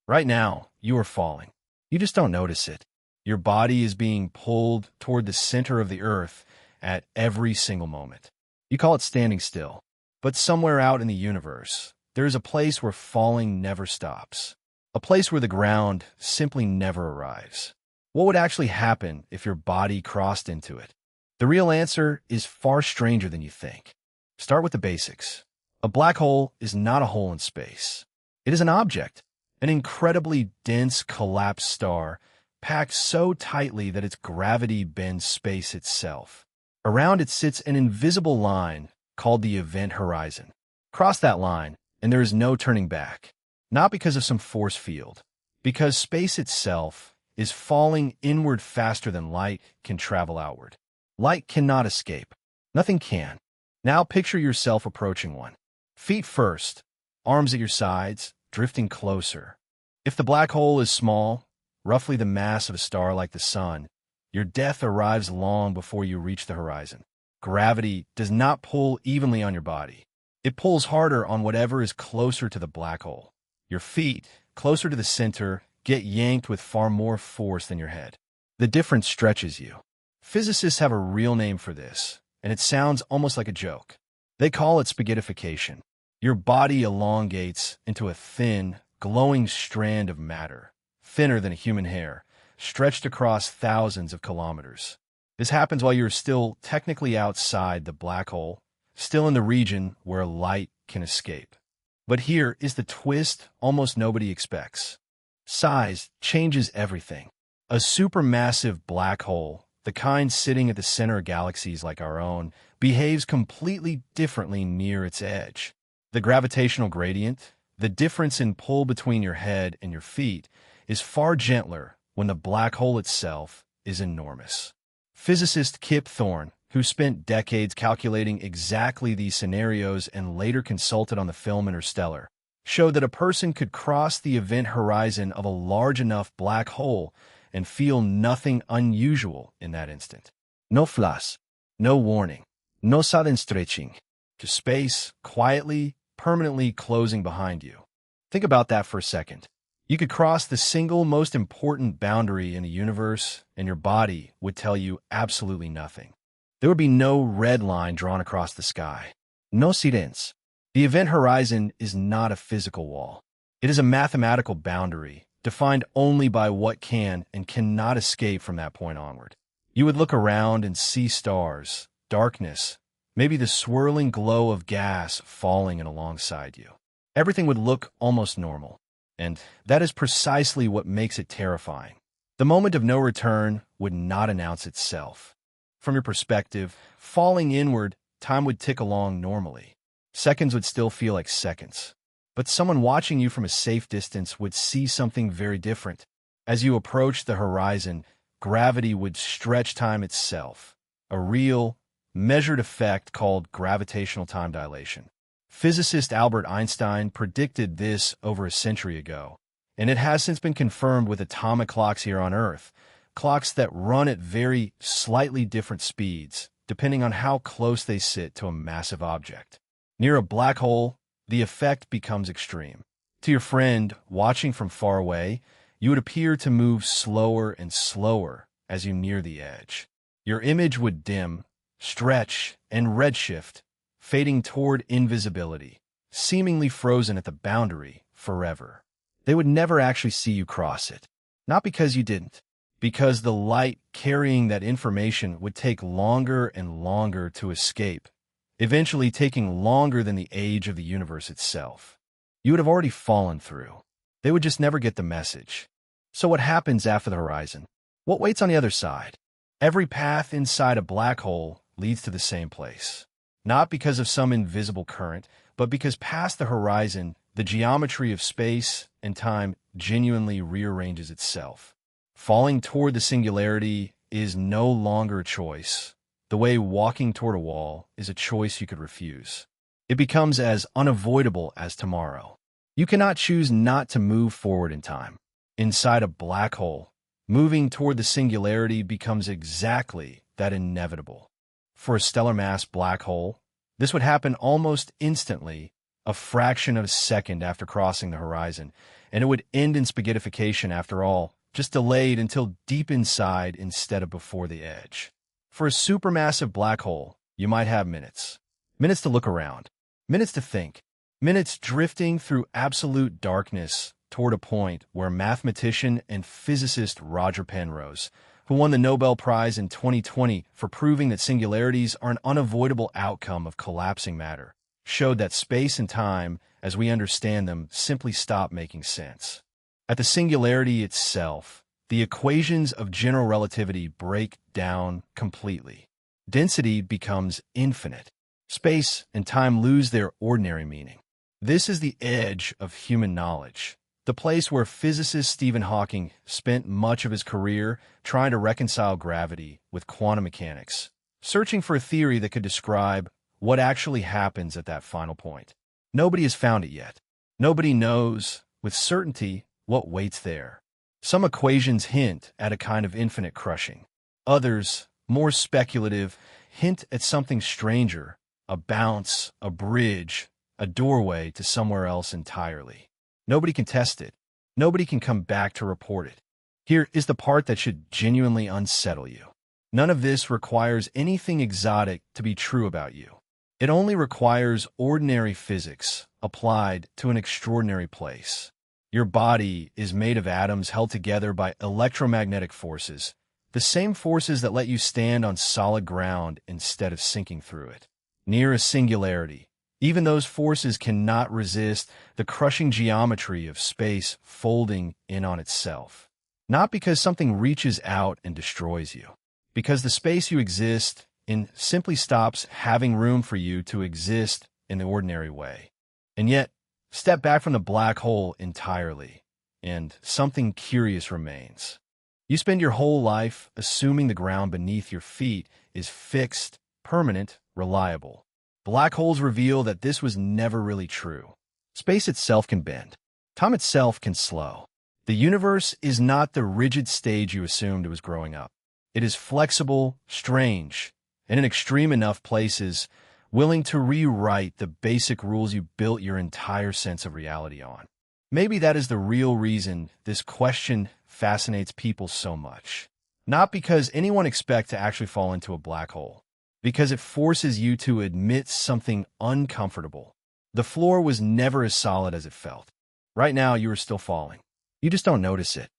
Right now, you are falling. You just don't notice it. Your body is being pulled toward the center of the earth at every single moment. You call it standing still. But somewhere out in the universe, there is a place where falling never stops. A place where the ground simply never arrives. What would actually happen if your body crossed into it? The real answer is far stranger than you think. Start with the basics. A black hole is not a hole in space. It is an object, an incredibly dense collapsed star, packed so tightly that its gravity bends space itself. Around it sits an invisible line called the event horizon. Cross that line, and there is no turning back. Not because of some force field, because space itself is falling inward faster than light can travel outward. Light cannot escape. Nothing can. Now picture yourself approaching one. Feet first, arms at your sides, drifting closer. If the black hole is small, roughly the mass of a star like the sun, your death arrives long before you reach the horizon. Gravity does not pull evenly on your body. It pulls harder on whatever is closer to the black hole. Your feet, closer to the center, get yanked with far more force than your head. The difference stretches you. Physicists have a real name for this, and it sounds almost like a joke. They call it spaghettification. Your body elongates into a thin, glowing strand of matter, thinner than a human hair, stretched across thousands of kilometers. This happens while you're still technically outside the black hole, still in the region where light can escape. But here is the twist almost nobody expects. Size changes everything. A supermassive black hole, the kind sitting at the center of galaxies like our own, behaves completely differently near its edge. The gravitational gradient, the difference in pull between your head and your feet, is far gentler when the black hole itself is enormous. Physicist Kip Thorne, who spent decades calculating exactly these scenarios and later consulted on the film Interstellar, showed that a person could cross the event horizon of a large enough black hole and feel nothing unusual in that instant. No flash, no warning, no sudden stretching. To space, quietly, permanently closing behind you. Think about that for a second. You could cross the single most important boundary in the universe, and your body would tell you absolutely nothing. There would be no red line drawn across the sky. No sirens. The event horizon is not a physical wall. It is a mathematical boundary, defined only by what can and cannot escape from that point onward. You would look around and see stars, darkness, maybe the swirling glow of gas falling in alongside you. Everything would look almost normal. And that is precisely what makes it terrifying. The moment of no return would not announce itself. From your perspective, falling inward, time would tick along normally. Seconds would still feel like seconds. But someone watching you from a safe distance would see something very different. As you approach the horizon, gravity would stretch time itself. A real, measured effect called gravitational time dilation. Physicist Albert Einstein predicted this over a century ago, and it has since been confirmed with atomic clocks here on Earth, clocks that run at very slightly different speeds, depending on how close they sit to a massive object. Near a black hole, the effect becomes extreme. To your friend watching from far away, you would appear to move slower and slower as you near the edge. Your image would dim, stretch, and redshift, fading toward invisibility, seemingly frozen at the boundary forever. They would never actually see you cross it. Not because you didn't, because the light carrying that information would take longer and longer to escape, eventually taking longer than the age of the universe itself. You would have already fallen through. They would just never get the message. So what happens after the horizon? What waits on the other side? Every path inside a black hole leads to the same place. Not because of some invisible current, but because past the horizon, the geometry of space and time genuinely rearranges itself. Falling toward the singularity is no longer a choice, the way walking toward a wall is a choice you could refuse. It becomes as unavoidable as tomorrow. You cannot choose not to move forward in time. Inside a black hole, moving toward the singularity becomes exactly that inevitable. For a stellar mass black hole, this would happen almost instantly a fraction of a second after crossing the horizon, and it would end in spaghettification after all, just delayed until deep inside instead of before the edge. For a supermassive black hole, you might have minutes. Minutes to look around. Minutes to think. Minutes drifting through absolute darkness toward a point where mathematician and physicist Roger Penrose, who won the Nobel Prize in 2020 for proving that singularities are an unavoidable outcome of collapsing matter, showed that space and time, as we understand them, simply stop making sense. At the singularity itself, the equations of general relativity break down completely. Density becomes infinite. Space and time lose their ordinary meaning. This is the edge of human knowledge, the place where physicist Stephen Hawking spent much of his career trying to reconcile gravity with quantum mechanics, searching for a theory that could describe what actually happens at that final point. Nobody has found it yet. Nobody knows with certainty what waits there. Some equations hint at a kind of infinite crushing. Others, more speculative, hint at something stranger, a bounce, a bridge, a doorway to somewhere else entirely. Nobody can test it. Nobody can come back to report it. Here is the part that should genuinely unsettle you. None of this requires anything exotic to be true about you. It only requires ordinary physics applied to an extraordinary place. Your body is made of atoms held together by electromagnetic forces, the same forces that let you stand on solid ground instead of sinking through it. Near a singularity, even those forces cannot resist the crushing geometry of space folding in on itself. Not because something reaches out and destroys you, because the space you exist in simply stops having room for you to exist in the ordinary way. And yet, step back from the black hole entirely, and something curious remains. You spend your whole life assuming the ground beneath your feet is fixed, permanent, reliable. Black holes reveal that this was never really true. Space itself can bend. Time itself can slow. The universe is not the rigid stage you assumed it was growing up. It is flexible, strange, and in extreme enough places, willing to rewrite the basic rules you built your entire sense of reality on. Maybe that is the real reason this question fascinates people so much. Not because anyone expects to actually fall into a black hole, because it forces you to admit something uncomfortable. The floor was never as solid as it felt. Right now, you are still falling. You just don't notice it.